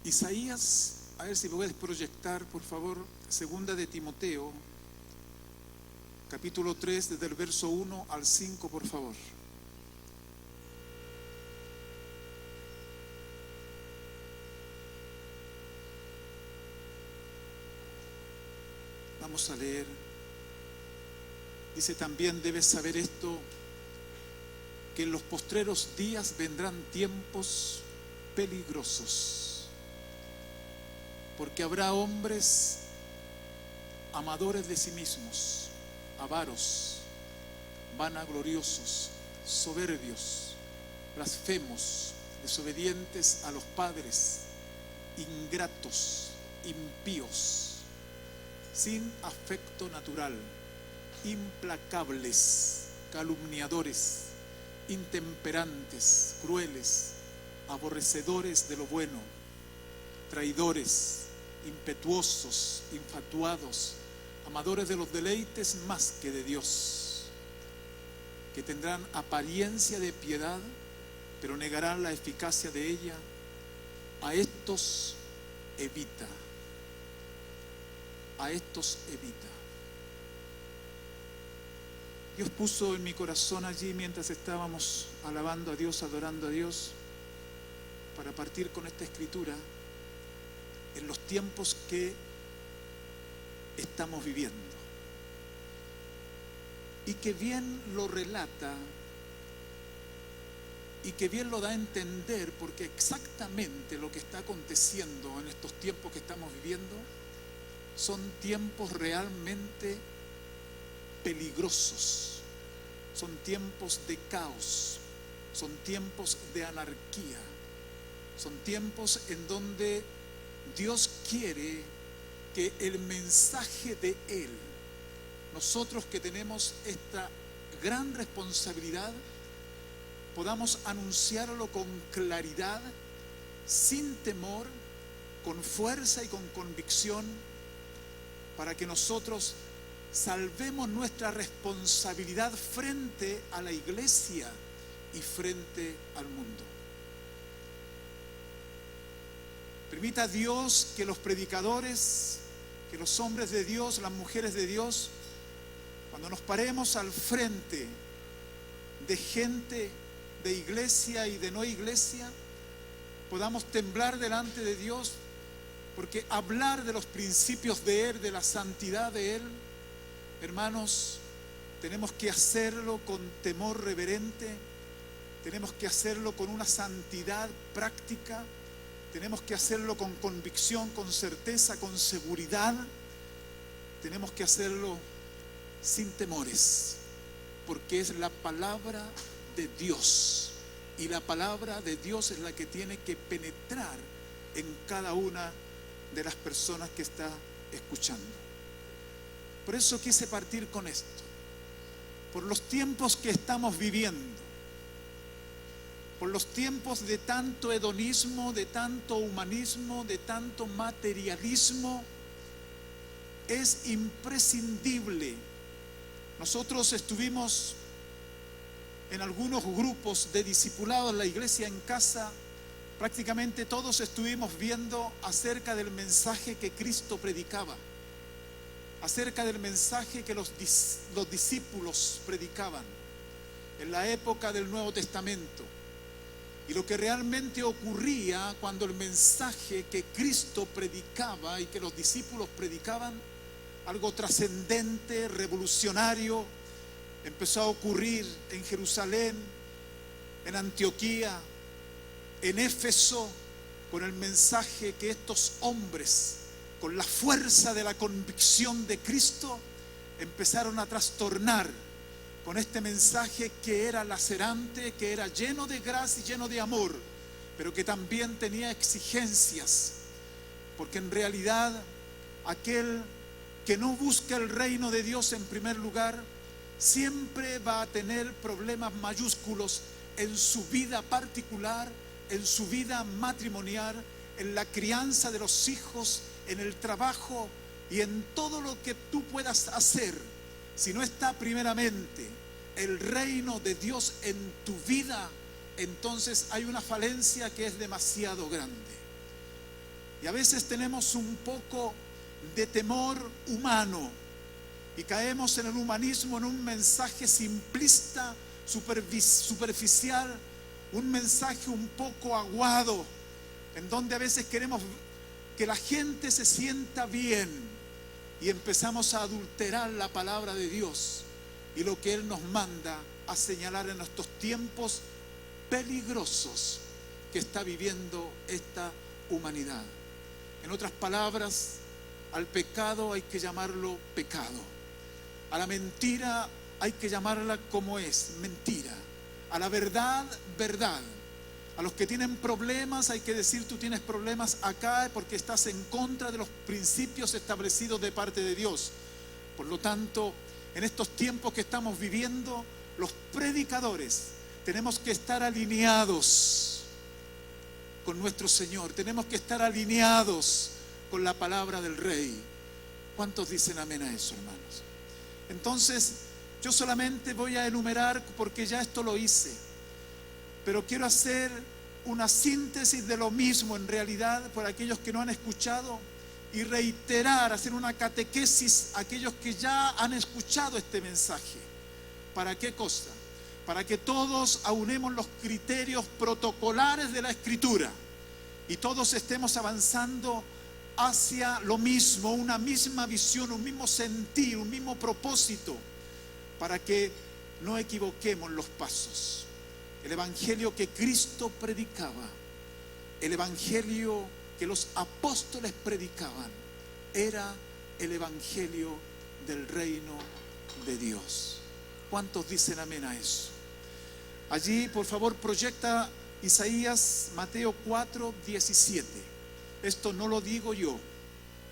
Isaías, a ver si puedes proyectar, por favor, segunda de Timoteo, capítulo 3, desde el verso 1 al 5, por favor. Vamos a leer. Dice: también debes saber esto, que en los postreros días vendrán tiempos peligrosos, porque habrá hombres amadores de sí mismos, avaros, vanagloriosos, soberbios, blasfemos, desobedientes a los padres, ingratos, impíos, sin afecto natural, implacables, calumniadores, intemperantes, crueles, aborrecedores de lo bueno, traidores, impetuosos, infatuados, amadores de los deleites más que de Dios, que tendrán apariencia de piedad, pero negarán la eficacia de ella. A estos evita. A estos evita. Dios puso en mi corazón allí, mientras estábamos alabando a Dios, adorando a Dios, para partir con esta escritura en los tiempos que estamos viviendo, y que bien lo relata y que bien lo da a entender, porque exactamente lo que está aconteciendo en estos tiempos que estamos viviendo son tiempos realmente peligrosos, son tiempos de caos, son tiempos de anarquía, son tiempos en donde Dios quiere que el mensaje de Él, nosotros que tenemos esta gran responsabilidad, podamos anunciarlo con claridad, sin temor, con fuerza y con convicción, para que nosotros salvemos nuestra responsabilidad frente a la iglesia y frente al mundo. Permita Dios que los predicadores, que los hombres de Dios, las mujeres de Dios, cuando nos paremos al frente de gente de iglesia y de no iglesia, podamos temblar delante de Dios, porque hablar de los principios de Él, de la santidad de Él, hermanos, tenemos que hacerlo con temor reverente, tenemos que hacerlo con una santidad práctica, tenemos que hacerlo con convicción, con certeza, con seguridad, tenemos que hacerlo sin temores, porque es la palabra de Dios, y la palabra de Dios es la que tiene que penetrar en cada una de las personas que está escuchando. Por eso quise partir con esto, por los tiempos que estamos viviendo, por los tiempos de tanto hedonismo, de tanto humanismo, de tanto materialismo. Es imprescindible. Nosotros estuvimos en algunos grupos de discipulado en la iglesia en casa. Prácticamente todos estuvimos viendo acerca del mensaje que Cristo predicaba, acerca del mensaje que los discípulos predicaban en la época del Nuevo Testamento, y lo que realmente ocurría cuando el mensaje que Cristo predicaba y que los discípulos predicaban, algo trascendente, revolucionario, empezó a ocurrir en Jerusalén, en Antioquía, en Éfeso, con el mensaje que estos hombres, con la fuerza de la convicción de Cristo, empezaron a trastornar con este mensaje que era lacerante, que era lleno de gracia y lleno de amor, pero que también tenía exigencias, porque en realidad aquel que no busca el reino de Dios en primer lugar, siempre va a tener problemas mayúsculos en su vida particular, en su vida matrimonial, en la crianza de los hijos, en el trabajo y en todo lo que tú puedas hacer. Si no está primeramente el reino de Dios en tu vida, entonces hay una falencia que es demasiado grande. Y a veces tenemos un poco de temor humano y caemos en el humanismo, en un mensaje simplista, superficial, un mensaje un poco aguado, en donde a veces queremos que la gente se sienta bien y empezamos a adulterar la palabra de Dios y lo que Él nos manda a señalar en estos tiempos peligrosos que está viviendo esta humanidad. En otras palabras, al pecado hay que llamarlo pecado. A la mentira hay que llamarla como es, mentira. A la verdad, verdad. A los que tienen problemas hay que decir: tú tienes problemas acá porque estás en contra de los principios establecidos de parte de Dios. Por lo tanto, en estos tiempos que estamos viviendo, los predicadores tenemos que estar alineados con nuestro Señor. Tenemos que estar alineados con la palabra del Rey. ¿Cuántos dicen amén a eso, hermanos? Entonces, yo solamente voy a enumerar, porque ya esto lo hice, pero quiero hacer una síntesis de lo mismo en realidad por aquellos que no han escuchado, y reiterar, hacer una catequesis a aquellos que ya han escuchado este mensaje. ¿Para qué cosa? Para que todos aunemos los criterios protocolares de la Escritura y todos estemos avanzando hacia lo mismo, una misma visión, un mismo sentir, un mismo propósito, para que no equivoquemos los pasos. El evangelio que Cristo predicaba, el evangelio que los apóstoles predicaban, era el evangelio del reino de Dios. ¿Cuántos dicen amén a eso? Allí, por favor, proyecta Isaías, Mateo 4:17. Esto no lo digo yo,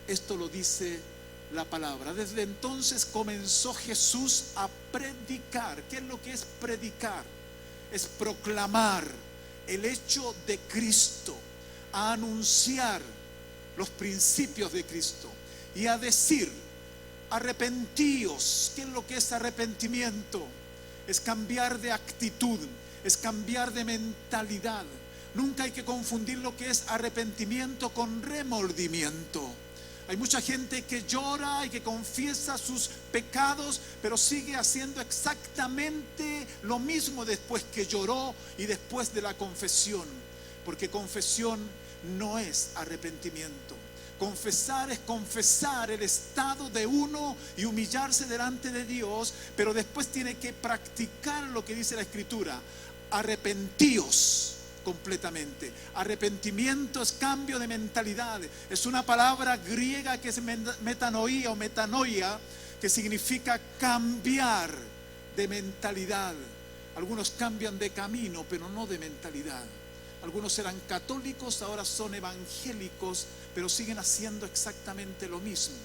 esto lo dice la palabra. Desde entonces comenzó Jesús a predicar. ¿Qué es lo que es predicar? Es proclamar el hecho de Cristo, a anunciar los principios de Cristo y a decir: arrepentíos. ¿Qué es lo que es arrepentimiento? Es cambiar de actitud, es cambiar de mentalidad. Nunca hay que confundir lo que es arrepentimiento con remordimiento. Hay mucha gente que llora y que confiesa sus pecados, pero sigue haciendo exactamente lo mismo después que lloró y después de la confesión, porque confesión no es arrepentimiento. Confesar es confesar el estado de uno y humillarse delante de Dios, pero después tiene que practicar lo que dice la Escritura: arrepentíos completamente. Arrepentimiento es cambio de mentalidad. Es una palabra griega que es metanoia o metanoia, que significa cambiar de mentalidad. Algunos cambian de camino, pero no de mentalidad. Algunos eran católicos, ahora son evangélicos, pero siguen haciendo exactamente lo mismo.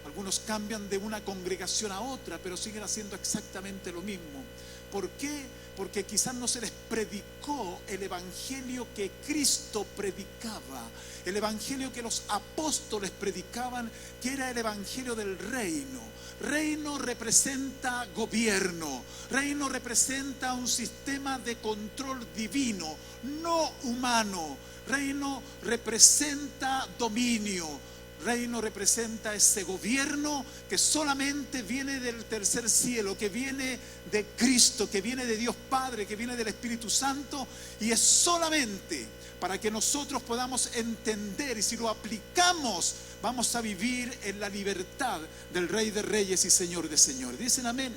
Algunos cambian de una congregación a otra, pero siguen haciendo exactamente lo mismo. ¿Por qué? Porque quizás no se les predicó el evangelio que Cristo predicaba, el evangelio que los apóstoles predicaban, que era el evangelio del reino. Reino representa gobierno, reino representa un sistema de control divino, no humano. Reino representa dominio. Reino representa ese gobierno que solamente viene del tercer cielo, que viene de Cristo, que viene de Dios Padre, que viene del Espíritu Santo, y es solamente para que nosotros podamos entender, y si lo aplicamos vamos a vivir en la libertad del Rey de Reyes y Señor de Señores. Dicen amén.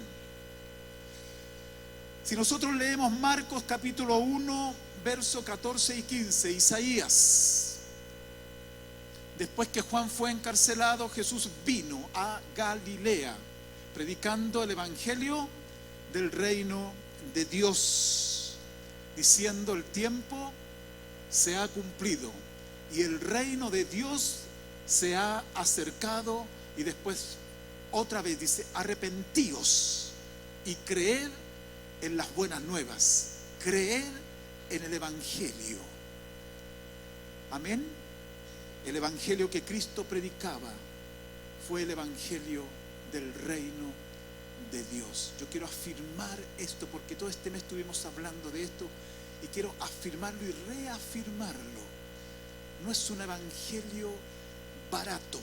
Si nosotros leemos Marcos capítulo 1, verso 14 y 15, Isaías: después que Juan fue encarcelado, Jesús vino a Galilea, predicando el evangelio del reino de Dios, diciendo: el tiempo se ha cumplido y el reino de Dios se ha acercado. Y después otra vez dice: arrepentíos y creed en las buenas nuevas, creed en el evangelio. Amén. El evangelio que Cristo predicaba fue el evangelio del reino de Dios. Yo quiero afirmar esto porque todo este mes estuvimos hablando de esto, y quiero afirmarlo y reafirmarlo. no es un evangelio barato,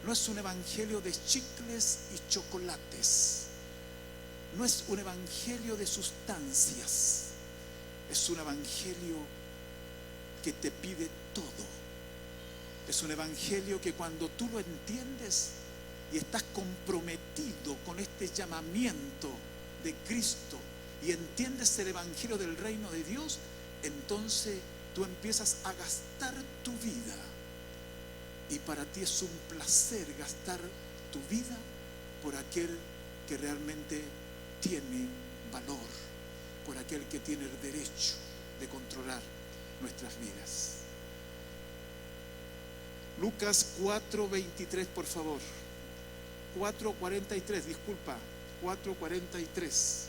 no es un evangelio de chicles y chocolates, no es un evangelio de sustancias, es un evangelio que te pide todo. Es un evangelio que cuando tú lo entiendes y estás comprometido con este llamamiento de Cristo y entiendes el evangelio del reino de Dios, entonces tú empiezas a gastar tu vida. Y para ti es un placer gastar tu vida por aquel que realmente tiene valor, por aquel que tiene el derecho de controlar nuestras vidas. Lucas 4:23, por favor. 4:43, disculpa. 4:43.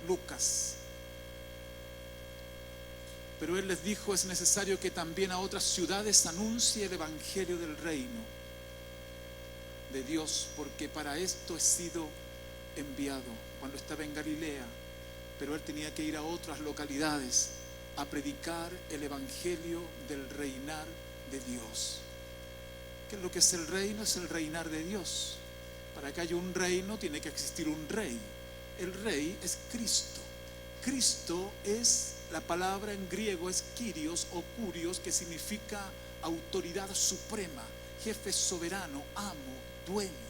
Lucas. Pero él les dijo: es necesario que también a otras ciudades anuncie el evangelio del reino de Dios, porque para esto he sido enviado. Cuando estaba en Galilea, pero él tenía que ir a otras localidades a predicar el evangelio del reinar de Dios. ¿Qué es lo que es el reino? Es el reinar de Dios. Para que haya un reino tiene que existir un rey. El rey es Cristo. Cristo es, la palabra en griego es Kyrios o Kurios, que significa autoridad suprema, jefe soberano, amo, dueño.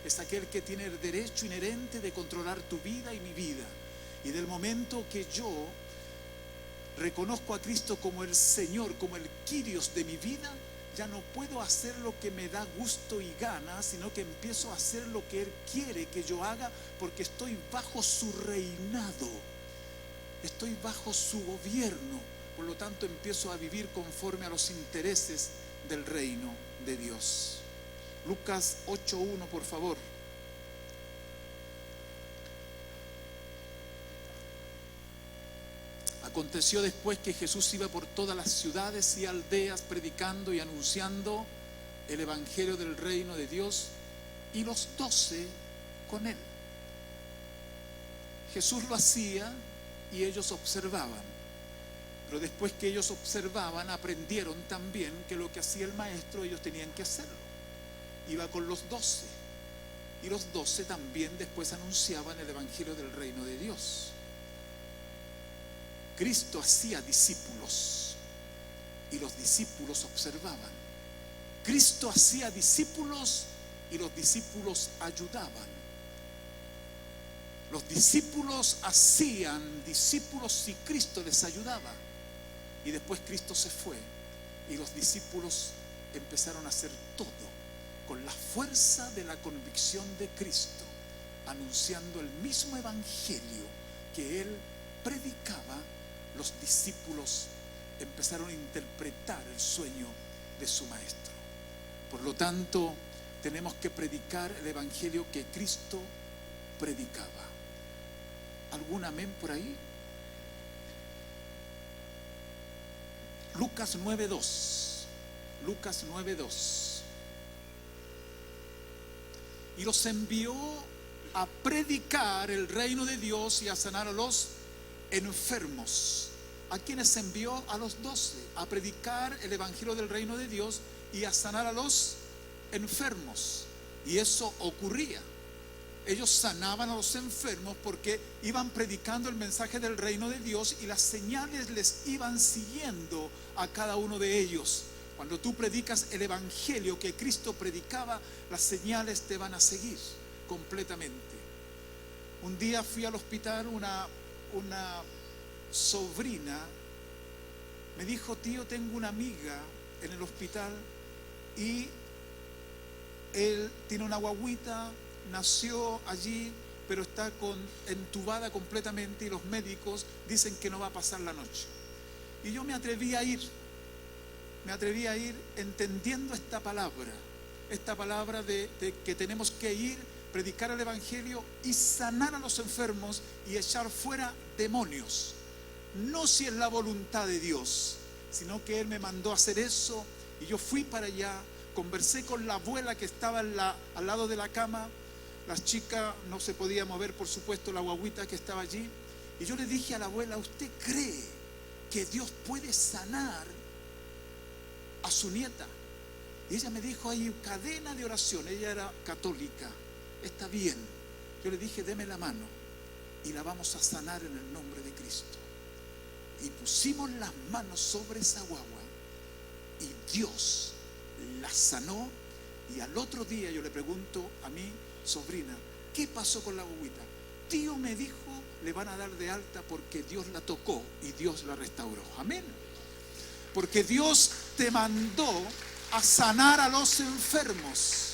Es aquel que tiene el derecho inherente de controlar tu vida y mi vida. Y del momento que yo reconozco a Cristo como el Señor, como el Kyrios de mi vida, ya no puedo hacer lo que me da gusto y gana, sino que empiezo a hacer lo que Él quiere que yo haga, porque estoy bajo su reinado, estoy bajo su gobierno. Por lo tanto, empiezo a vivir conforme a los intereses del reino de Dios. Lucas 8:1, por favor. Aconteció después que Jesús iba por todas las ciudades y aldeas predicando y anunciando el evangelio del reino de Dios, y los 12 con él. Jesús lo hacía y ellos observaban, pero después que ellos observaban, aprendieron también que lo que hacía el maestro ellos tenían que hacerlo. Iba con los 12 y los 12 también después anunciaban el evangelio del reino de Dios. Cristo hacía discípulos y los discípulos observaban. Cristo hacía discípulos y los discípulos ayudaban. Los discípulos hacían discípulos y Cristo les ayudaba. Y después Cristo se fue y los discípulos empezaron a hacer todo con la fuerza de la convicción de Cristo, anunciando el mismo evangelio que Él predicaba. Los discípulos empezaron a interpretar el sueño de su maestro. Por lo tanto, tenemos que predicar el evangelio que Cristo predicaba. ¿Algún amén por ahí? Lucas 9:2. Lucas 9:2. Y los envió a predicar el reino de Dios y a sanar a los enfermos. ¿A quienes envió? A los 12, a predicar el evangelio del reino de Dios y a sanar a los enfermos. Y eso ocurría. Ellos sanaban a los enfermos porque iban predicando el mensaje del reino de Dios y las señales les iban siguiendo a cada uno de ellos. Cuando tú predicas el evangelio que Cristo predicaba, las señales te van a seguir completamente. Un día fui al hospital, una sobrina me dijo: tío, tengo una amiga en el hospital y él tiene una guagüita, nació allí, pero está entubada completamente y los médicos dicen que no va a pasar la noche. Y yo me atreví a ir entendiendo esta palabra de que tenemos que ir, predicar el evangelio y sanar a los enfermos y echar fuera demonios. No si es la voluntad de Dios, sino que Él me mandó a hacer eso. Y yo fui para allá, conversé con la abuela que estaba al lado de la cama. La chica no se podía mover, por supuesto, la guaguita que estaba allí. Y yo le dije a la abuela: ¿usted cree que Dios puede sanar a su nieta. Y ella me dijo, hay cadena de oración. Ella era católica. Está bien. Yo le dije, deme la mano y la vamos a sanar en el nombre de Cristo. Y pusimos las manos sobre esa guagua y Dios la sanó. Y al otro día yo le pregunto a mi sobrina, ¿qué pasó con la guaguita? Tío me dijo, le van a dar de alta porque Dios la tocó y Dios la restauró. Amén. Porque Dios te mandó a sanar a los enfermos.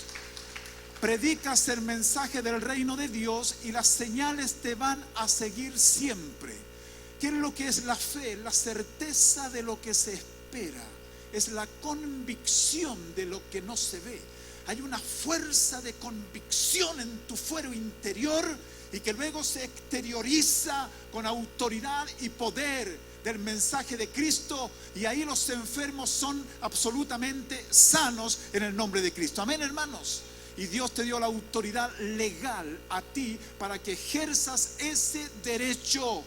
Predicas el mensaje del reino de Dios y las señales te van a seguir siempre. ¿Qué es lo que es la fe? La certeza de lo que se espera. Es la convicción de lo que no se ve. Hay una fuerza de convicción en tu fuero interior y que luego se exterioriza con autoridad y poder del mensaje de Cristo, y ahí los enfermos son absolutamente sanos en el nombre de Cristo. Amén, hermanos. Y Dios te dio la autoridad legal a ti para que ejerzas ese derecho.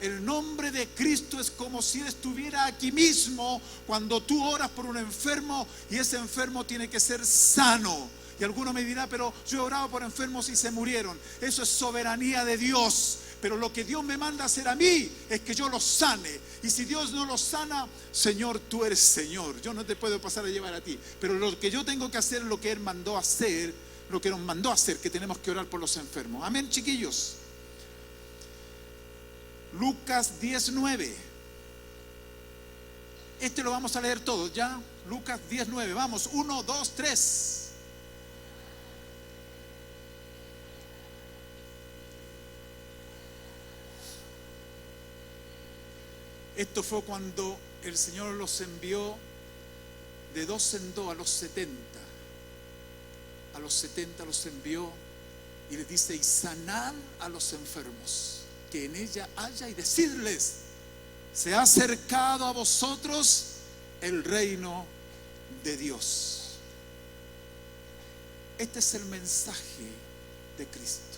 El nombre de Cristo es como si Él estuviera aquí mismo cuando tú oras por un enfermo, y ese enfermo tiene que ser sano. Y alguno me dirá, pero yo he orado por enfermos y se murieron. Eso es soberanía de Dios. Pero lo que Dios me manda a hacer a mí es que yo los sane. Y si Dios no los sana, Señor, tú eres Señor. Yo no te puedo pasar a llevar a ti. Pero lo que yo tengo que hacer es lo que Él mandó a hacer, lo que nos mandó a hacer, que tenemos que orar por los enfermos. Amén, chiquillos. Lucas 19. Este lo vamos a leer todos, ¿ya? Lucas 19. Vamos, 1, 2, 3. Esto fue cuando el Señor los envió de 2 en 2 a los 70. A los 70 los envió y les dice, y sanad a los enfermos que en ella haya, y decidles, se ha acercado a vosotros el reino de Dios. Este es el mensaje de Cristo.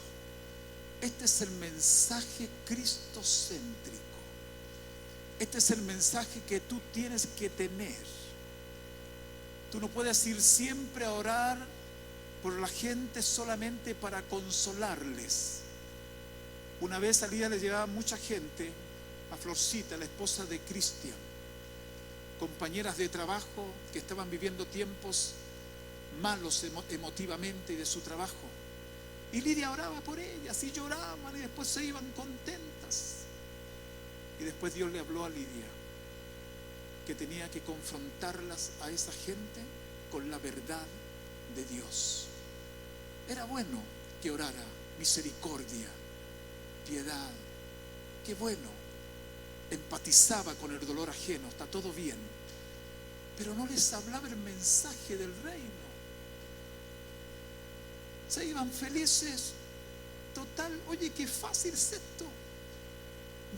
Este es el mensaje cristocéntrico. Este es el mensaje que tú tienes que tener. Tú no puedes ir siempre a orar por la gente solamente para consolarles. Una vez al día le llevaba mucha gente a Florcita, la esposa de Cristian, compañeras de trabajo que estaban viviendo tiempos malos emotivamente y de su trabajo. Y Lidia oraba por ellas y lloraban y después se iban contentas. Y después Dios le habló a Lidia que tenía que confrontarlas a esa gente con la verdad de Dios. Era bueno que orara misericordia, piedad. Qué bueno. Empatizaba con el dolor ajeno, está todo bien. Pero no les hablaba el mensaje del reino. Se iban felices. Total, oye, qué fácil es esto.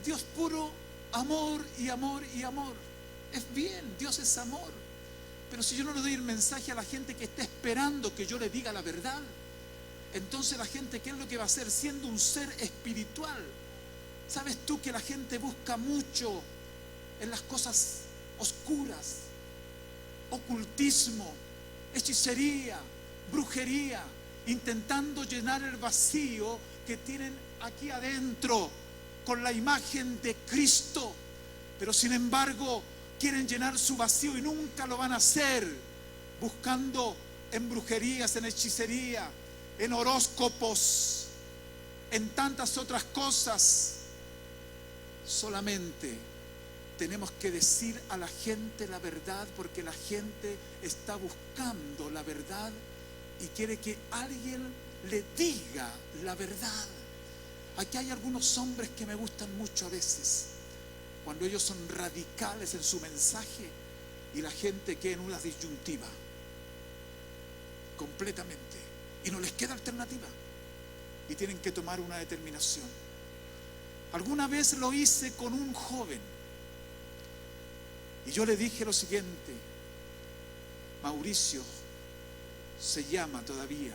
Dios puro, amor y amor y amor. Es bien, Dios es amor. Pero si yo no le doy el mensaje a la gente que está esperando que yo le diga la verdad, entonces la gente, ¿qué es lo que va a hacer? Siendo un ser espiritual. ¿Sabes tú que la gente busca mucho en las cosas oscuras? Ocultismo, hechicería, brujería, intentando llenar el vacío que tienen aquí adentro con la imagen de Cristo. Pero sin embargo quieren llenar su vacío y nunca lo van a hacer, buscando en brujerías, en hechicería, en horóscopos, en tantas otras cosas. Solamente tenemos que decir a la gente la verdad, porque la gente está buscando la verdad y quiere que alguien le diga la verdad. Aquí hay algunos hombres que me gustan mucho a veces, cuando ellos son radicales en su mensaje y la gente queda en una disyuntiva completamente y no les queda alternativa y tienen que tomar una determinación. Alguna vez lo hice con un joven y yo le dije lo siguiente: Mauricio se llama todavía.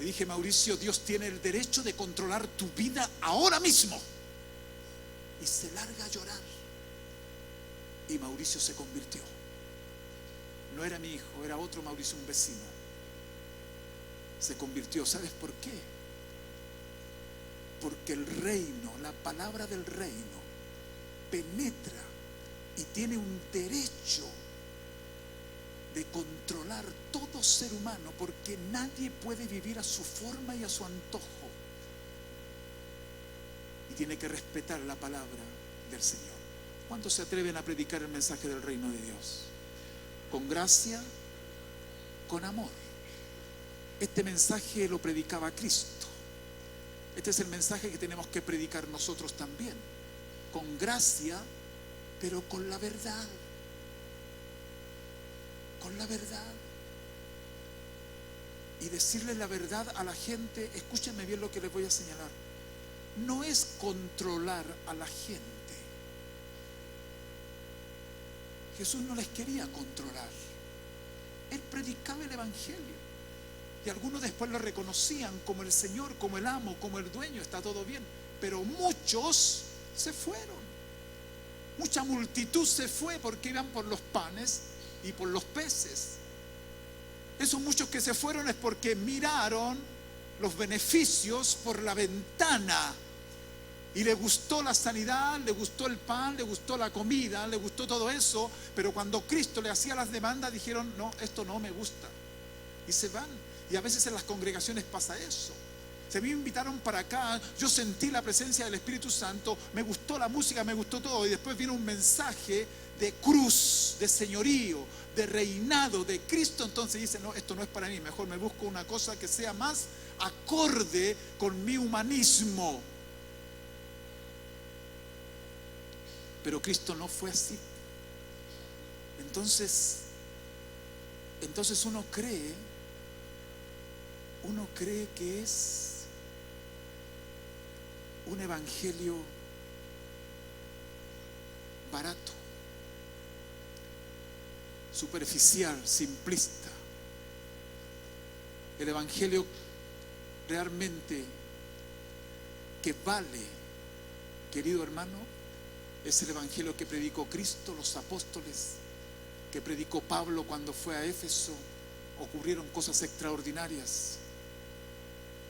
Le dije: Mauricio, Dios tiene el derecho de controlar tu vida ahora mismo. Y se larga a llorar. Y Mauricio se convirtió. No era mi hijo, era otro Mauricio, un vecino. Se convirtió. ¿Sabes por qué? Porque el reino, la palabra del reino, penetra y tiene un derecho de controlar todo ser humano, porque nadie puede vivir a su forma y a su antojo. Y tiene que respetar la palabra del Señor. ¿Cuántos se atreven a predicar el mensaje del reino de Dios? Con gracia, con amor. Este mensaje lo predicaba Cristo. Este es el mensaje que tenemos que predicar nosotros también. Con gracia, pero con la verdad. Con la verdad. Y decirle la verdad a la gente. Escúchenme bien lo que les voy a señalar. No es controlar a la gente. Jesús no les quería controlar. Él predicaba el evangelio. Y algunos después lo reconocían como el Señor, como el amo, como el dueño. Está todo bien. Pero muchos se fueron. Mucha multitud se fue porque iban por los panes y por los peces. Esos muchos que se fueron es porque miraron los beneficios por la ventana. Y le gustó la sanidad, le gustó el pan, le gustó la comida, le gustó todo eso. Pero cuando Cristo le hacía las demandas, dijeron: no, esto no me gusta. Y se van. Y a veces en las congregaciones pasa eso. Se me invitaron para acá, yo sentí la presencia del Espíritu Santo, me gustó la música, me gustó todo. Y después viene un mensaje de cruz, de señorío, de reinado de Cristo. Entonces dicen: no, esto no es para mí, mejor me busco una cosa que sea más acorde con mi humanismo. Pero Cristo no fue así. Entonces uno cree que es un evangelio barato, superficial, simplista. El evangelio realmente que vale, querido hermano, es el evangelio que predicó Cristo, los apóstoles, que predicó Pablo cuando fue a Éfeso. Ocurrieron cosas extraordinarias,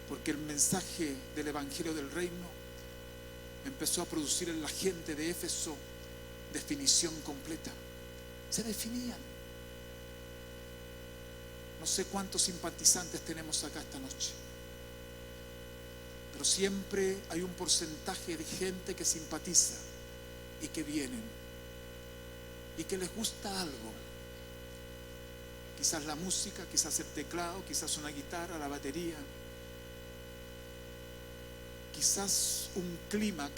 porque el mensaje del evangelio del reino empezó a producir en la gente de Éfeso definición completa. Se definían. No sé cuántos simpatizantes tenemos acá esta noche, pero siempre hay un porcentaje de gente que simpatiza y que vienen y que les gusta algo. Quizás la música, quizás el teclado, quizás una guitarra, la batería, quizás un clímax,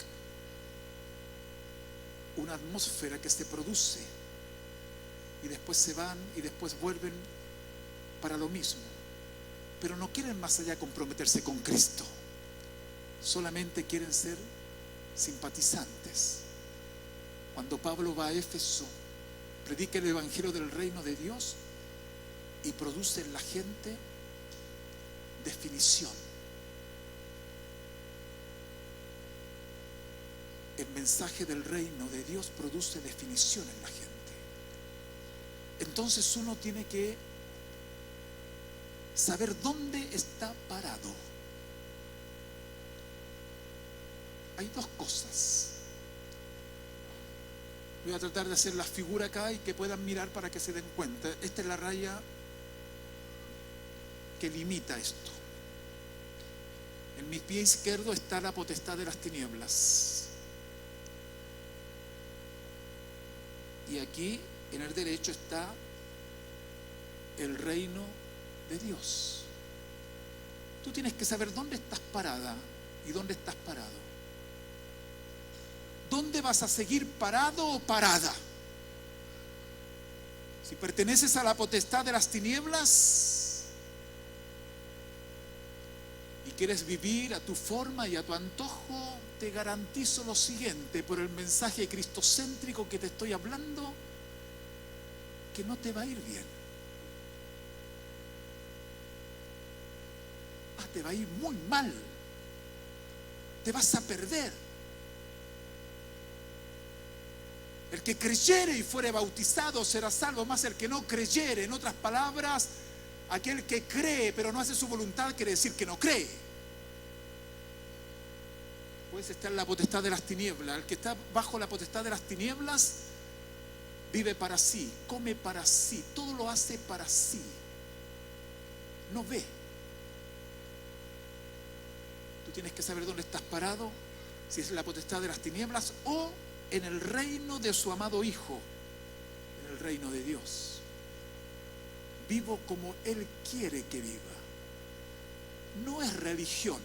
una atmósfera que se produce, y después se van y después vuelven para lo mismo. Pero no quieren más allá comprometerse con Cristo, solamente quieren ser simpatizantes. Cuando Pablo va a Éfeso, predica el evangelio del reino de Dios y produce en la gente definición. El mensaje del reino de Dios produce definición en la gente. Entonces uno tiene que saber dónde está parado. Hay dos cosas. Voy a tratar de hacer la figura acá y que puedan mirar para que se den cuenta. Esta es la raya que limita esto. En mi pie izquierdo está la potestad de las tinieblas. Y aquí, en el derecho, está el reino de Dios. Tú tienes que saber dónde estás parada y dónde estás parado. ¿Dónde vas a seguir parado o parada? Si perteneces a la potestad de las tinieblas y quieres vivir a tu forma y a tu antojo, te garantizo lo siguiente, por el mensaje cristocéntrico que te estoy hablando, que no te va a ir bien. Te va a ir muy mal. Te vas a perder. El que creyere y fuere bautizado será salvo, más el que no creyere. En otras palabras, aquel que cree pero no hace su voluntad quiere decir que no cree. Pues está en la potestad de las tinieblas. El que está bajo la potestad de las tinieblas vive para sí, come para sí, todo lo hace para sí. No ve. Tú tienes que saber dónde estás parado, si es en la potestad de las tinieblas o en el reino de su amado Hijo, en el reino de Dios. Vivo como Él quiere que viva. No es religión,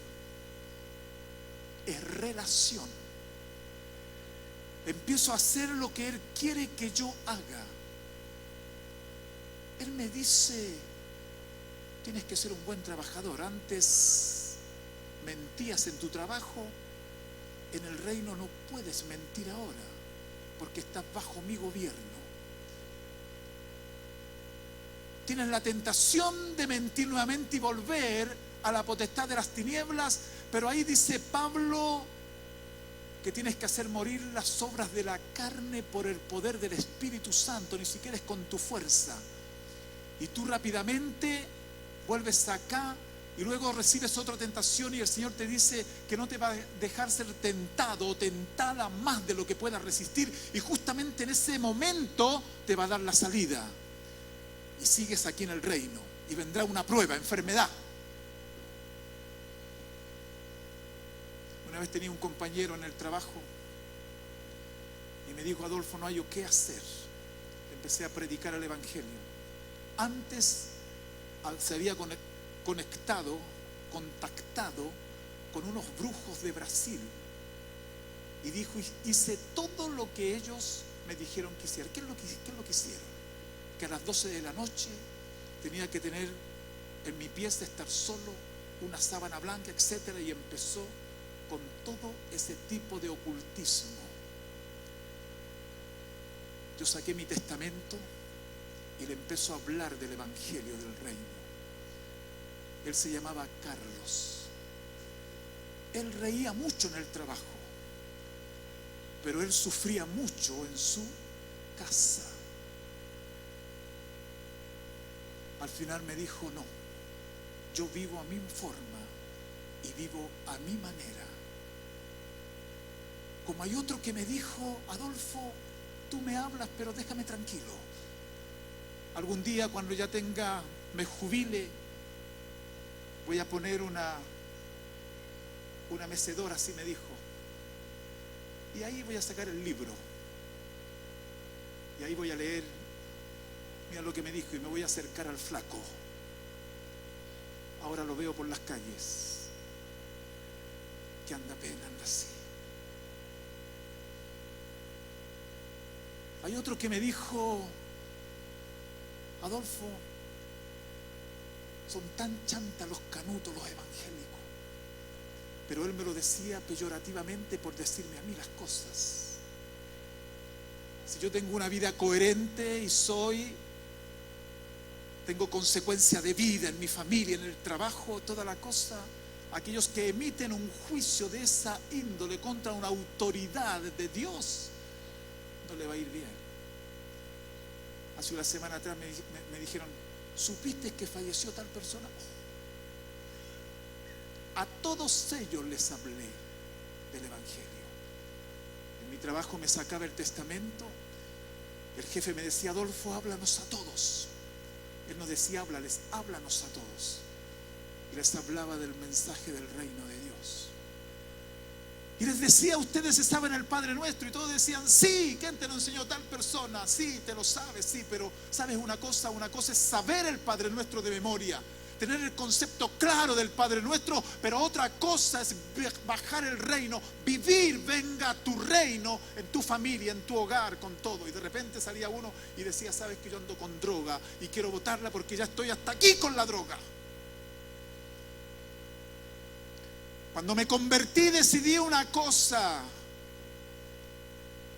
es relación. Empiezo a hacer lo que Él quiere que yo haga. Él me dice, tienes que ser un buen trabajador. Antes mentías en tu trabajo, en el reino no puedes mentir ahora, porque estás bajo mi gobierno. Tienes la tentación de mentir nuevamente y volver a la potestad de las tinieblas, pero ahí dice Pablo que tienes que hacer morir las obras de la carne por el poder del Espíritu Santo, ni siquiera es con tu fuerza. Y tú rápidamente vuelves acá y luego recibes otra tentación y el Señor te dice que no te va a dejar ser tentado o tentada más de lo que puedas resistir, y justamente en ese momento te va a dar la salida y sigues aquí en el reino y vendrá una prueba, enfermedad. Una vez tenía un compañero en el trabajo y me dijo: Adolfo, no hay qué hacer. Empecé a predicar el Evangelio. Antes se había contactado con unos brujos de Brasil y dijo: hice todo lo que ellos me dijeron que hiciera. ¿Qué es lo que hicieron? Que a las 12 de la noche tenía que tener en mi pieza, estar solo, una sábana blanca, etcétera, y empezó con todo ese tipo de ocultismo. Yo saqué mi testamento y le empezó a hablar del Evangelio del reino. Él se llamaba Carlos. Él reía mucho en el trabajo, pero él sufría mucho en su casa. Al final me dijo: no, yo vivo a mi forma y vivo a mi manera. Como hay otro que me dijo: Adolfo, tú me hablas, pero déjame tranquilo. Algún día, cuando ya me jubile, voy a poner una mecedora, así me dijo, y ahí voy a sacar el libro y ahí voy a leer. Mira lo que me dijo, y me voy a acercar al flaco. Ahora lo veo por las calles, que anda pena, anda así. Hay otro que me dijo: Adolfo, son tan chantas los canutos, los evangélicos. Pero él me lo decía peyorativamente por decirme a mí las cosas. Si yo tengo una vida coherente y tengo consecuencia de vida en mi familia, en el trabajo, toda la cosa, aquellos que emiten un juicio de esa índole contra una autoridad de Dios, no le va a ir bien. Hace una semana atrás me dijeron: ¿supiste que falleció tal persona? A todos ellos les hablé del Evangelio. En mi trabajo me sacaba el testamento. El jefe me decía: Adolfo, háblanos a todos. Él nos decía: háblanos a todos. Y les hablaba del mensaje del reino de Dios. Y les decía: ustedes estaban en el Padre Nuestro, y todos decían: sí, ¿quién te lo enseñó tal persona? Sí, te lo sabes, sí, pero ¿sabes una cosa? Una cosa es saber el Padre Nuestro de memoria, tener el concepto claro del Padre Nuestro, pero otra cosa es bajar el reino, vivir, venga tu reino en tu familia, en tu hogar, con todo. Y de repente salía uno y decía: sabes que yo ando con droga y quiero botarla porque ya estoy hasta aquí con la droga. Cuando me convertí, decidí una cosa.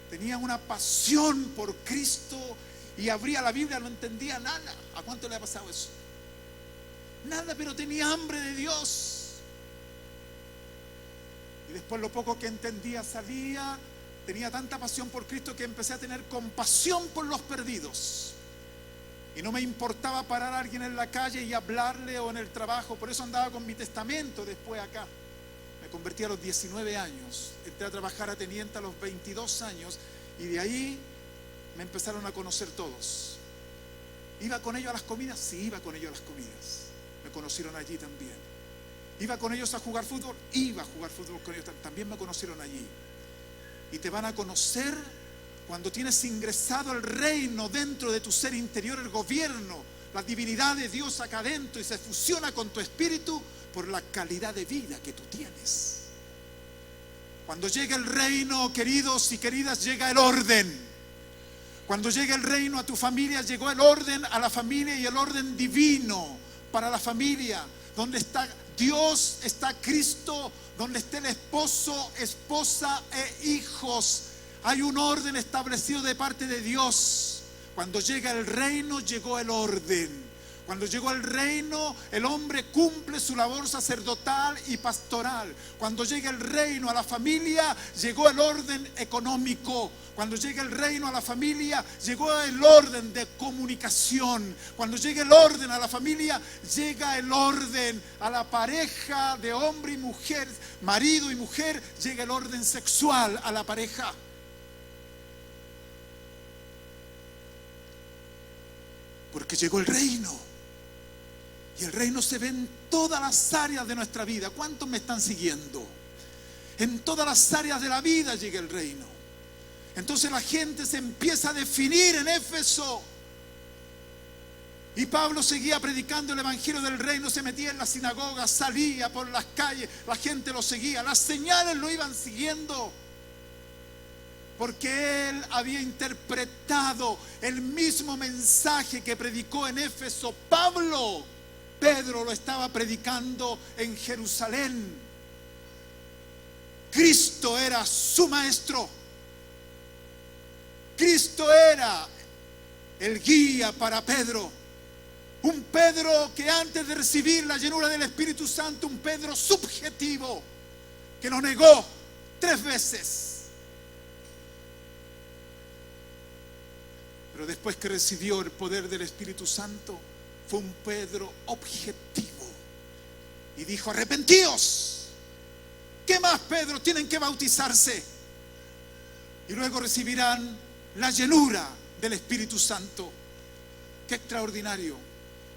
Tenía una pasión por Cristo y abría la Biblia, no entendía nada. ¿A cuánto le ha pasado eso? Nada, pero tenía hambre de Dios. Y después lo poco que entendía salía tenía tanta pasión por Cristo que empecé a tener compasión por los perdidos. Y no me importaba parar a alguien en la calle y hablarle, o en el trabajo. Por eso andaba con mi testamento después acá. Me convertí a los 19 años. Entré a trabajar a teniente a los 22 años. Y de ahí me empezaron a conocer todos. ¿Iba con ellos a las comidas? Sí, iba con ellos a las comidas. Me conocieron allí también. ¿Iba con ellos a jugar fútbol? Iba a jugar fútbol con ellos. También me conocieron allí. Y te van a conocer cuando tienes ingresado el reino dentro de tu ser interior, el gobierno, la divinidad de Dios acá adentro, y se fusiona con tu espíritu por la calidad de vida que tú tienes. Cuando llega el reino, queridos y queridas, llega el orden. Cuando llega el reino a tu familia, llegó el orden a la familia, y el orden divino para la familia. Donde está Dios, está Cristo. Donde esté el esposo, esposa e hijos, hay un orden establecido de parte de Dios. Cuando llega el reino, llegó el orden. Cuando llegó el reino, el hombre cumple su labor sacerdotal y pastoral. Cuando llega el reino a la familia, llegó el orden económico. Cuando llega el reino a la familia, llegó el orden de comunicación. Cuando llega el orden a la familia, llega el orden a la pareja de hombre y mujer, marido y mujer, llega el orden sexual a la pareja. Porque llegó el reino. Y el reino se ve en todas las áreas de nuestra vida. ¿Cuántos me están siguiendo? En todas las áreas de la vida llega el reino. Entonces la gente se empieza a definir en Éfeso. Y Pablo seguía predicando el evangelio del reino, se metía en las sinagogas, salía por las calles, la gente lo seguía, las señales lo iban siguiendo. Porque él había interpretado el mismo mensaje que predicó en Éfeso Pablo. Pedro lo estaba predicando en Jerusalén. Cristo era su maestro. Cristo era el guía para Pedro. Un Pedro que antes de recibir la llenura del Espíritu Santo, un Pedro subjetivo, que lo negó 3 veces. Pero después que recibió el poder del Espíritu Santo, fue un Pedro objetivo. Y dijo: arrepentíos. ¿Qué más, Pedro? Tienen que bautizarse. Y luego recibirán la llenura del Espíritu Santo. ¡Qué extraordinario!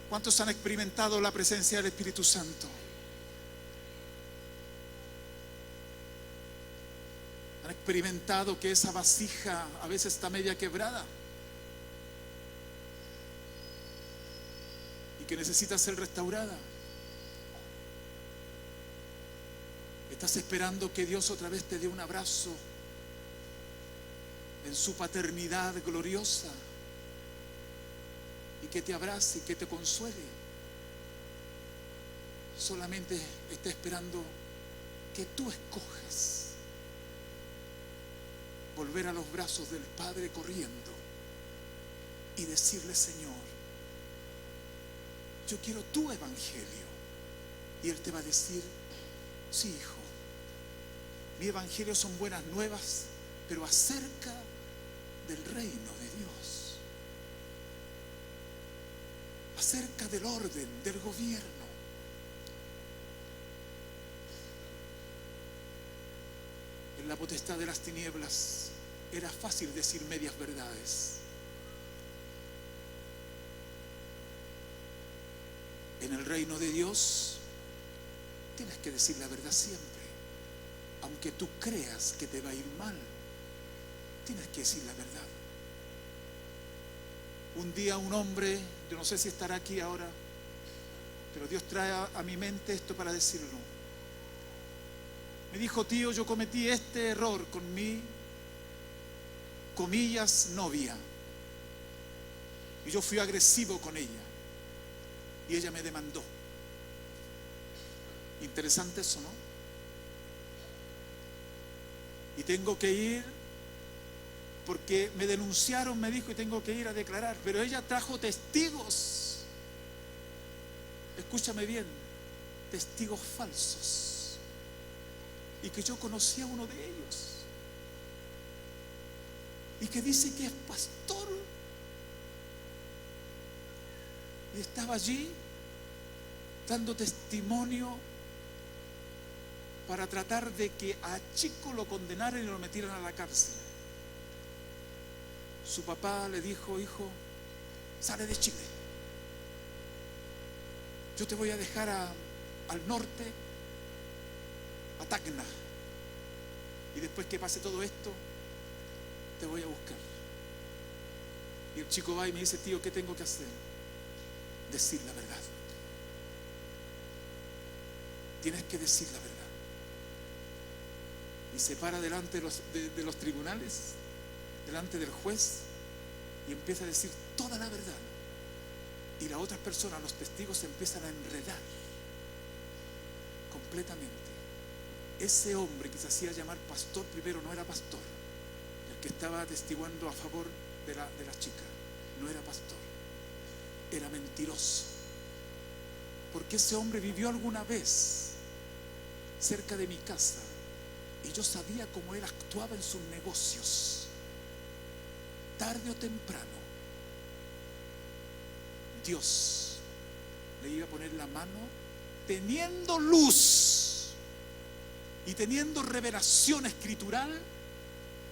¿Cuántos han experimentado la presencia del Espíritu Santo? ¿Han experimentado que esa vasija a veces está media quebrada y que necesita ser restaurada? ¿Estás esperando que Dios otra vez te dé un abrazo en su paternidad gloriosa y que te abrace y que te consuele? Solamente está esperando que tú escojas volver a los brazos del Padre corriendo y decirle: Señor, yo quiero tu evangelio. Y Él te va a decir: sí, hijo, mi evangelio son buenas nuevas, pero acerca del reino de Dios, acerca del orden, del gobierno. En la potestad de las tinieblas era fácil decir medias verdades. En el reino de Dios tienes que decir la verdad siempre. Aunque tú creas que te va a ir mal, tienes que decir la verdad. Un día un hombre, yo no sé si estará aquí ahora, pero Dios trae a mi mente esto para decirlo. Me dijo: tío, yo cometí este error con mi, comillas, novia. Y yo fui agresivo con ella. Y ella me demandó. Interesante eso, ¿no? Y tengo que ir porque me denunciaron, me dijo, y tengo que ir a declarar. Pero ella trajo testigos. Escúchame bien, testigos falsos. Y que yo conocía a uno de ellos. y que dice que es pastor. Y estaba allí dando testimonio para tratar de que a Chico lo condenaran y lo metieran a la cárcel. Su papá le dijo: hijo, sale de Chile. Yo te voy a dejar al norte, a Tacna. Y después que pase todo esto, te voy a buscar. Y el chico va y me dice: tío, ¿qué tengo que hacer? Decir la verdad. Tienes que decir la verdad. Y se para delante de los tribunales, delante del juez, y empieza a decir toda la verdad. Y las otras personas, los testigos, se empiezan a enredar completamente. Ese hombre que se hacía llamar pastor primero no era pastor. El que estaba atestiguando a favor de la chica no era pastor, era mentiroso. Porque ese hombre vivió alguna vez cerca de mi casa y yo sabía cómo él actuaba en sus negocios. Tarde o temprano Dios le iba a poner la mano, teniendo luz y teniendo revelación escritural.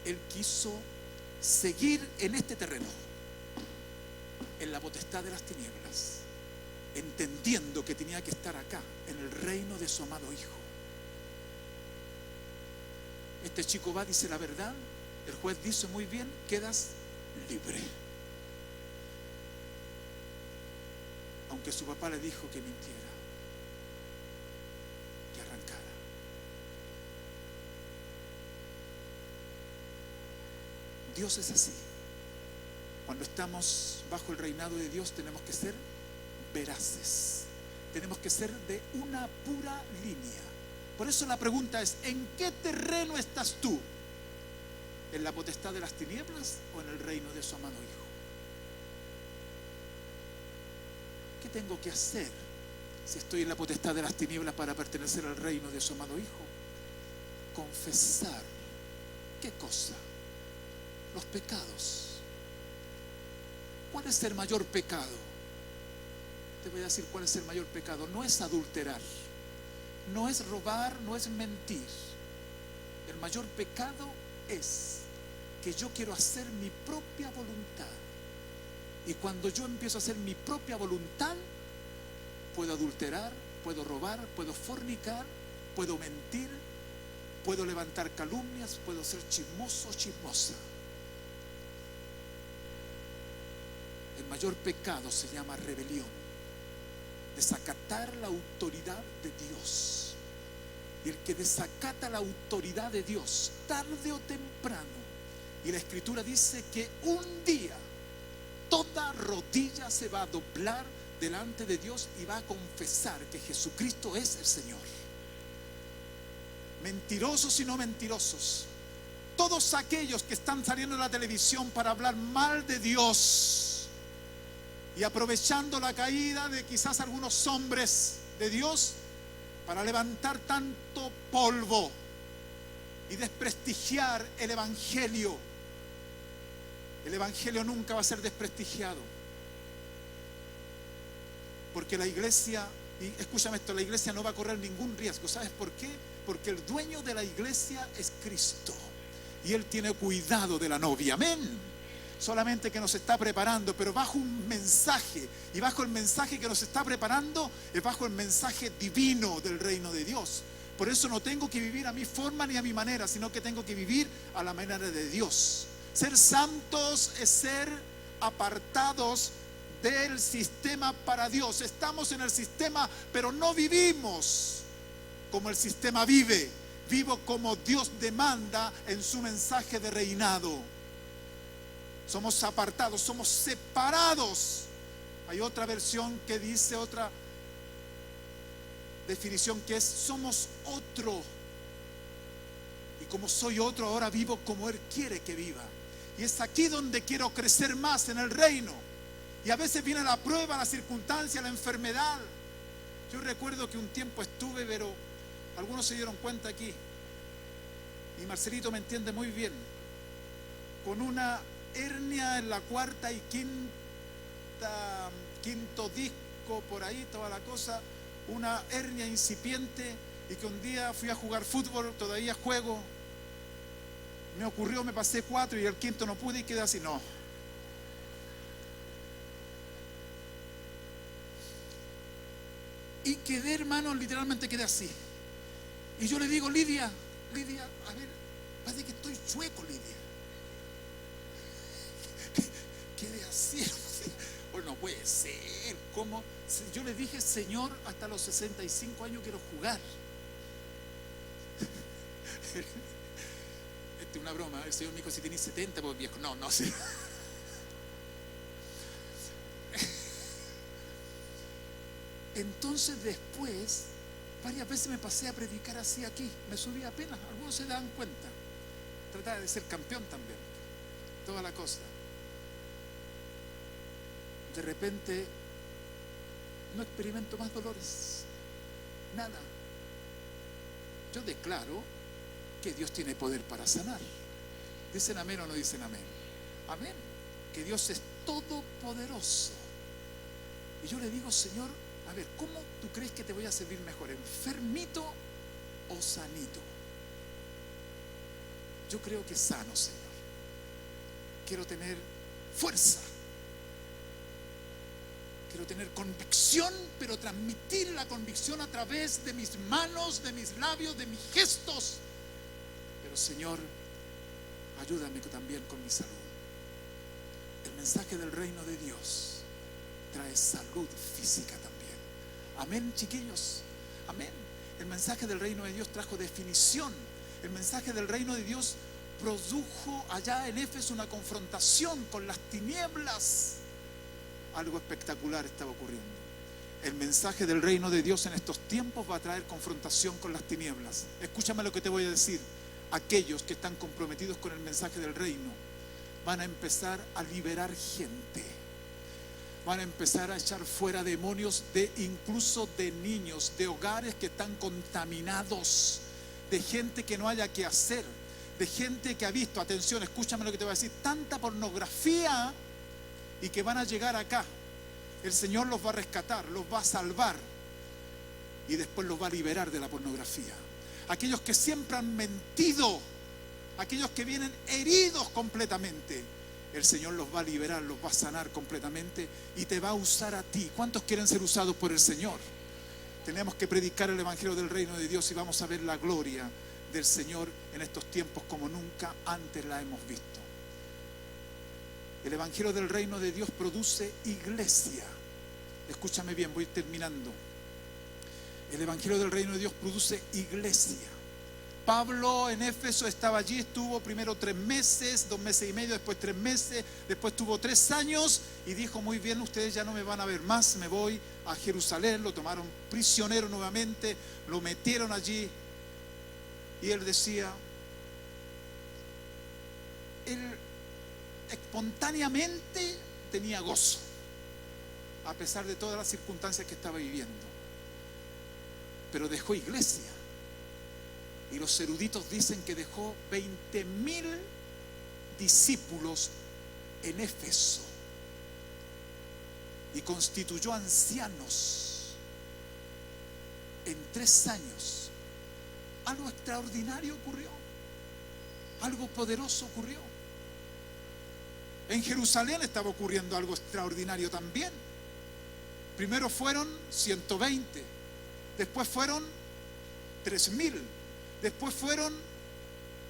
Él quiso seguir en este terreno, en la potestad de las tinieblas, entendiendo que tenía que estar acá, en el reino de su amado Hijo. Este chico va, dice la verdad, el juez dice: muy bien, quedas libre. Aunque su papá le dijo que mintiera, que arrancara. Dios es así. Cuando estamos bajo el reinado de Dios tenemos que ser veraces, tenemos que ser de una pura línea. Por eso la pregunta es: ¿en qué terreno estás tú? ¿En la potestad de las tinieblas o en el reino de su amado Hijo? ¿Qué tengo que hacer si estoy en la potestad de las tinieblas para pertenecer al reino de su amado Hijo? Confesar. ¿Qué cosa? Los pecados. ¿Cuál es el mayor pecado? Te voy a decir cuál es el mayor pecado. No es adulterar, no es robar, no es mentir. El mayor pecado es que yo quiero hacer mi propia voluntad. Y cuando yo empiezo a hacer mi propia voluntad, puedo adulterar, puedo robar, puedo fornicar, puedo mentir, puedo levantar calumnias, puedo ser chismoso o chismosa. El mayor pecado se llama rebelión, desacatar la autoridad de Dios. Y el que desacata la autoridad de Dios, tarde o temprano, y la Escritura dice que un día toda rodilla se va a doblar delante de Dios y va a confesar que Jesucristo es el Señor. Mentirosos y no mentirosos, todos aquellos que están saliendo en la televisión para hablar mal de Dios y aprovechando la caída de quizás algunos hombres de Dios para levantar tanto polvo y desprestigiar el Evangelio. El Evangelio nunca va a ser desprestigiado, porque la iglesia, y escúchame esto, la iglesia no va a correr ningún riesgo. ¿Sabes por qué? Porque el dueño de la iglesia es Cristo y Él tiene cuidado de la novia. Amén. Solamente que nos está preparando, pero bajo un mensaje, y bajo el mensaje que nos está preparando es bajo el mensaje divino del reino de Dios. Por eso no tengo que vivir a mi forma ni a mi manera, sino que tengo que vivir a la manera de Dios. Ser santos es ser apartados del sistema para Dios. Estamos en el sistema, pero no vivimos como el sistema vive. Vivo como Dios demanda en su mensaje de reinado. Somos apartados, somos separados. Hay otra versión que dice, otra definición, que es: somos otro. Y como soy otro, ahora vivo como Él quiere que viva. Y es aquí donde quiero crecer más en el reino. Y a veces viene la prueba, la circunstancia, la enfermedad. Yo recuerdo que un tiempo estuve, pero algunos se dieron cuenta aquí, y Marcelito me entiende muy bien, con una hernia en la cuarta y quinto disco, por ahí toda la cosa, una hernia incipiente, y que un día fui a jugar fútbol, todavía juego, me ocurrió, me pasé 4 y el quinto no pude y quedé así, no. Y quedé, hermano, literalmente quedé así. Y yo le digo, Lidia, a ver, parece que estoy chueco, Lidia. Quedé así. Bueno, no puede ser. ¿Cómo? Yo le dije, Señor, hasta los 65 años quiero jugar. Esta es una broma. El Señor me dijo, si tenés 70, pues viejo. No sé. Entonces después, varias veces me pasé a predicar así aquí. Me subí apenas, algunos se dan cuenta. Trataba de ser campeón también. Toda la cosa. De repente, no experimento más dolores. Nada. Yo declaro que Dios tiene poder para sanar. ¿Dicen amén o no dicen amén? Amén. Que Dios es todopoderoso. Y yo le digo, Señor, a ver, ¿cómo tú crees que te voy a servir mejor? ¿Enfermito o sanito? Yo creo que sano, Señor. Quiero tener fuerza. Quiero tener convicción, pero transmitir la convicción a través de mis manos, de mis labios, de mis gestos. Pero, Señor, ayúdame también con mi salud. El mensaje del reino de Dios trae salud física también. Amén, chiquillos. Amén. El mensaje del reino de Dios trajo definición. El mensaje del reino de Dios produjo allá en Éfeso una confrontación con las tinieblas. Algo espectacular estaba ocurriendo. El mensaje del reino de Dios en estos tiempos va a traer confrontación con las tinieblas. Escúchame lo que te voy a decir. Aquellos que están comprometidos con el mensaje del reino van a empezar a liberar gente. Van a empezar a echar fuera demonios incluso de niños, de hogares que están contaminados, de gente que no haya que hacer, de gente que ha visto, atención, escúchame lo que te voy a decir, tanta pornografía, y que van a llegar acá. El Señor los va a rescatar, los va a salvar y después los va a liberar de la pornografía. Aquellos que siempre han mentido, aquellos que vienen heridos completamente, el Señor los va a liberar, los va a sanar completamente y te va a usar a ti. ¿Cuántos quieren ser usados por el Señor? Tenemos que predicar el evangelio del reino de Dios y vamos a ver la gloria del Señor en estos tiempos como nunca antes la hemos visto. El evangelio del reino de Dios produce iglesia. Escúchame bien, voy terminando. El evangelio del reino de Dios produce iglesia. Pablo en Éfeso estaba allí, estuvo primero 3 meses, 2 meses y medio, después 3 meses, después estuvo 3 años y dijo, muy bien, ustedes ya no me van a ver más, me voy a Jerusalén. Lo tomaron prisionero nuevamente, lo metieron allí y él decía, él espontáneamente tenía gozo, a pesar de todas las circunstancias que estaba viviendo, pero dejó iglesia. Y los eruditos dicen que dejó 20.000 discípulos en Éfeso y constituyó ancianos en 3 años. Algo extraordinario ocurrió, algo poderoso ocurrió. En Jerusalén estaba ocurriendo algo extraordinario también. Primero fueron 120, después fueron 3.000, después fueron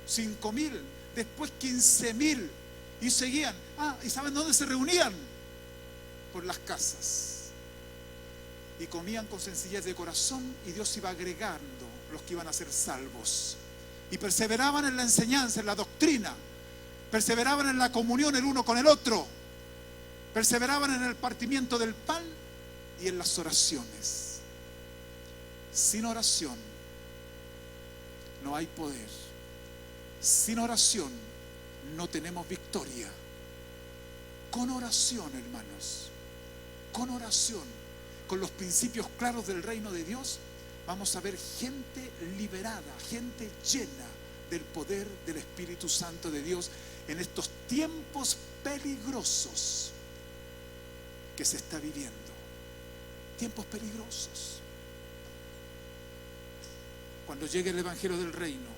5.000, después 15.000 y seguían. ¿Y saben dónde se reunían? Por las casas. Y comían con sencillez de corazón y Dios iba agregando los que iban a ser salvos. Y perseveraban en la enseñanza, en la doctrina. Perseveraban en la comunión el uno con el otro. Perseveraban en el partimiento del pan y en las oraciones. Sin oración no hay poder. Sin oración no tenemos victoria. Con oración, hermanos, con oración, con los principios claros del reino de Dios, vamos a ver gente liberada, gente llena del poder del Espíritu Santo de Dios en estos tiempos peligrosos que se está viviendo. Tiempos peligrosos. Cuando llegue el Evangelio del Reino,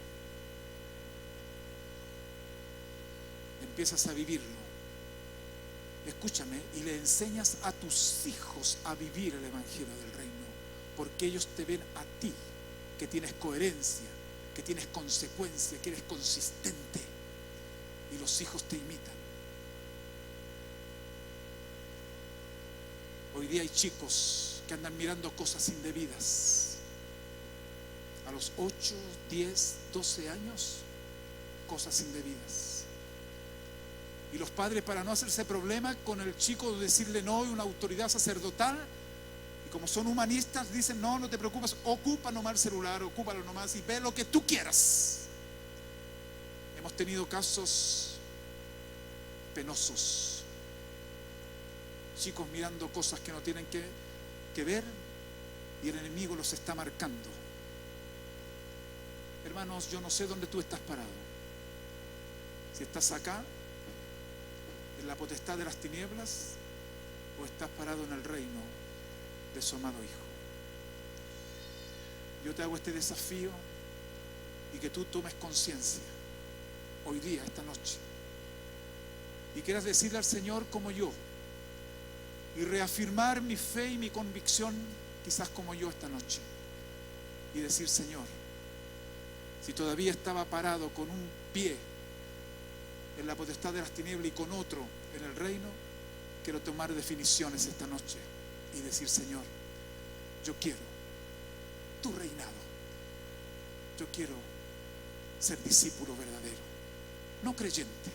empiezas a vivirlo. Escúchame, y le enseñas a tus hijos a vivir el Evangelio del Reino, porque ellos te ven a ti, que tienes coherencia, que tienes consecuencia, que eres consistente, y los hijos te imitan. Hoy día hay chicos que andan mirando cosas indebidas. A los 8, 10, 12 años, cosas indebidas. Y los padres, para no hacerse problema con el chico, decirle no, y una autoridad sacerdotal, y como son humanistas, dicen no, no te preocupes, ocupa nomás el celular, ocúpalo nomás y ve lo que tú quieras. Hemos tenido casos penosos, chicos mirando cosas que no tienen que ver, y el enemigo los está marcando. Hermanos, yo no sé dónde tú estás parado. Si estás acá, en la potestad de las tinieblas, o estás parado en el reino de su amado Hijo. Yo te hago este desafío y que tú tomes conciencia hoy día, esta noche, y quieras decirle al Señor como yo, y reafirmar mi fe y mi convicción quizás como yo esta noche, y decir: Señor, si todavía estaba parado con un pie en la potestad de las tinieblas y con otro en el reino, quiero tomar definiciones esta noche y decir: Señor, yo quiero tu reinado, yo quiero ser discípulo verdadero, no creyente,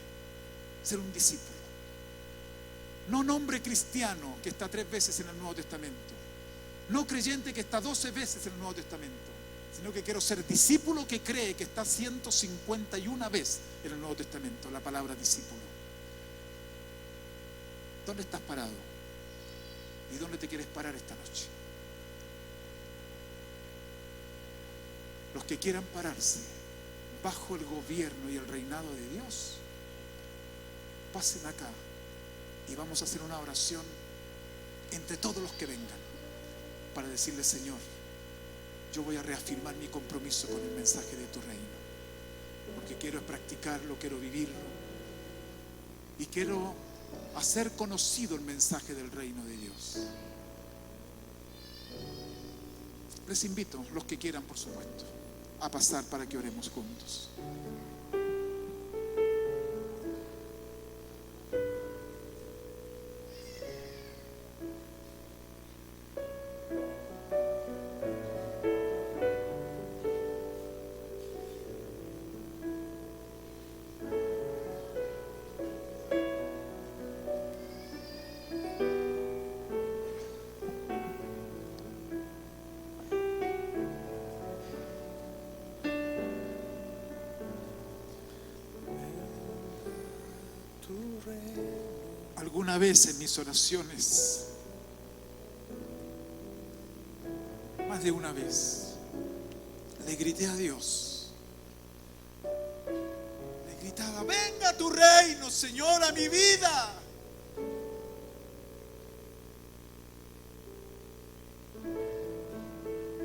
ser un discípulo, no nombre cristiano que está 3 veces en el Nuevo Testamento, no creyente que está 12 veces en el Nuevo Testamento, sino que quiero ser discípulo que cree que está 151 veces en el Nuevo Testamento la palabra discípulo. ¿Dónde estás parado? ¿Y dónde te quieres parar esta noche? Los que quieran pararse bajo el gobierno y el reinado de Dios, pasen acá y vamos a hacer una oración entre todos los que vengan para decirle: Señor, yo voy a reafirmar mi compromiso con el mensaje de tu reino, porque quiero practicarlo, quiero vivirlo y quiero hacer conocido el mensaje del reino de Dios. Les invito, los que quieran, por supuesto, a pasar para que oremos juntos. Alguna vez en mis oraciones, más de una vez, le grité a Dios, le gritaba: venga tu reino, Señor, a mi vida.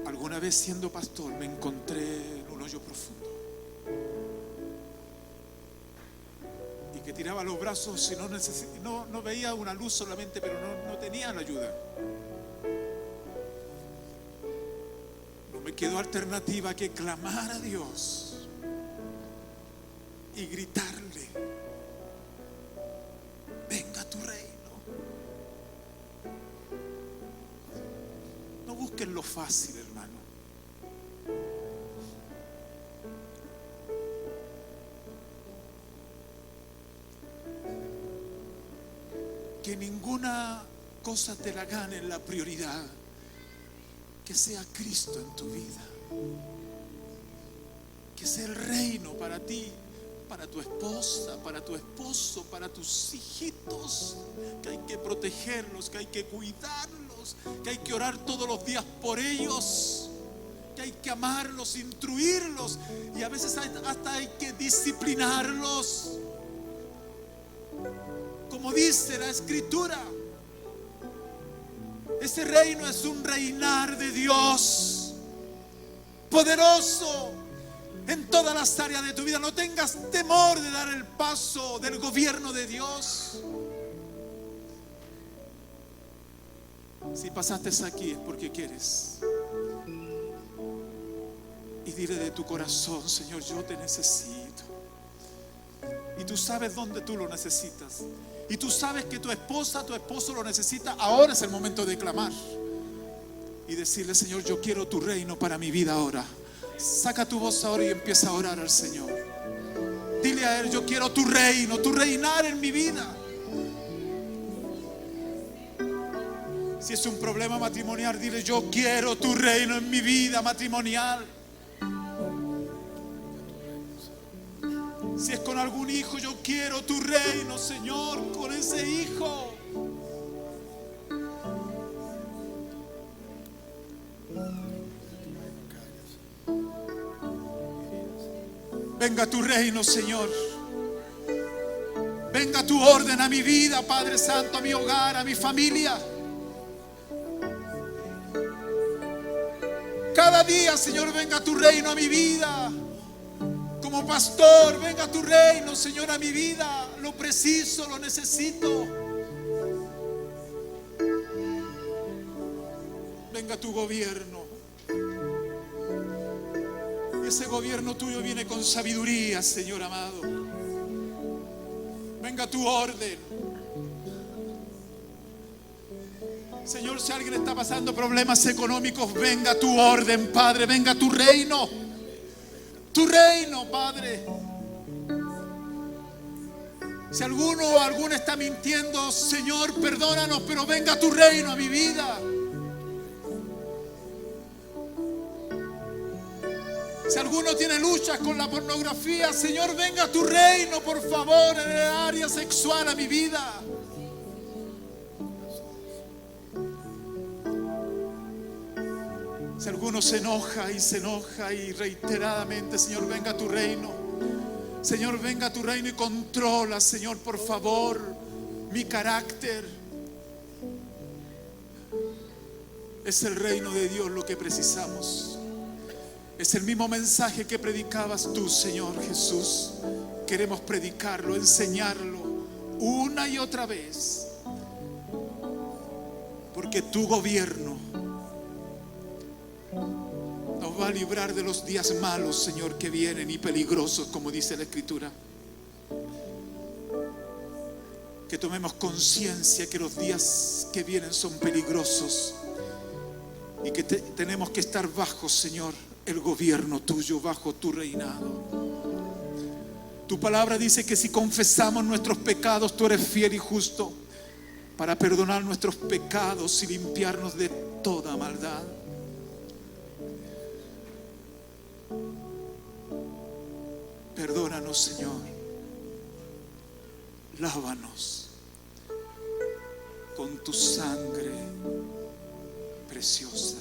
Alguna vez, siendo pastor, me encontré en un hoyo profundo y que tiraba los brazos y no veía una luz solamente, pero no tenía la ayuda. No me quedó alternativa que clamar a Dios y gritarle: venga tu reino. No busquen lo fácil, hermano. Que ninguna cosa te la gane la prioridad, que sea Cristo en tu vida, que sea el reino para ti, para tu esposa, para tu esposo, para tus hijitos, que hay que protegerlos, que hay que cuidarlos, que hay que orar todos los días por ellos, que hay que amarlos, instruirlos, y a veces hasta hay que disciplinarlos. Como dice la Escritura, ese reino es un reinar de Dios poderoso en todas las áreas de tu vida. No tengas temor de dar el paso del gobierno de Dios. Si pasaste aquí es porque quieres. Y dile de tu corazón: Señor, yo te necesito. Y tú sabes dónde tú lo necesitas. Y tú sabes que tu esposa, tu esposo lo necesita. Ahora es el momento de clamar y decirle: Señor, yo quiero tu reino para mi vida ahora. Saca tu voz ahora y empieza a orar al Señor. Dile a Él: yo quiero tu reino, tu reinar en mi vida. Si es un problema matrimonial, dile: yo quiero tu reino en mi vida matrimonial. Si es con algún hijo, yo quiero tu reino, Señor, con ese hijo. Venga tu reino, Señor. Venga tu orden a mi vida, Padre Santo, a mi hogar, a mi familia. Cada día, Señor, venga tu reino a mi vida. Como pastor, venga tu reino, Señor, a mi vida. Lo preciso, lo necesito. Venga tu gobierno. Ese gobierno tuyo viene con sabiduría, Señor amado. Venga tu orden. Señor, si alguien está pasando problemas económicos, venga tu orden, Padre. Venga tu reino. Tu reino, Padre. Si alguno o alguna está mintiendo, Señor, perdónanos, pero venga tu reino a mi vida. Si alguno tiene luchas con la pornografía, Señor, venga tu reino, por favor, en el área sexual a mi vida. Si alguno se enoja y reiteradamente, Señor, venga tu reino. Señor, venga tu reino y controla, Señor, por favor, mi carácter. Es el reino de Dios lo que precisamos. Es el mismo mensaje que predicabas tú, Señor Jesús. Queremos predicarlo, enseñarlo una y otra vez. Porque tu gobierno nos va a librar de los días malos, Señor, que vienen y peligrosos, como dice la Escritura. Que tomemos conciencia que los días que vienen son peligrosos y que tenemos que estar bajo, Señor, el gobierno tuyo, bajo tu reinado. Tu palabra dice que si confesamos nuestros pecados, tú eres fiel y justo para perdonar nuestros pecados y limpiarnos de toda maldad. Perdónanos, Señor. Lávanos con tu sangre preciosa.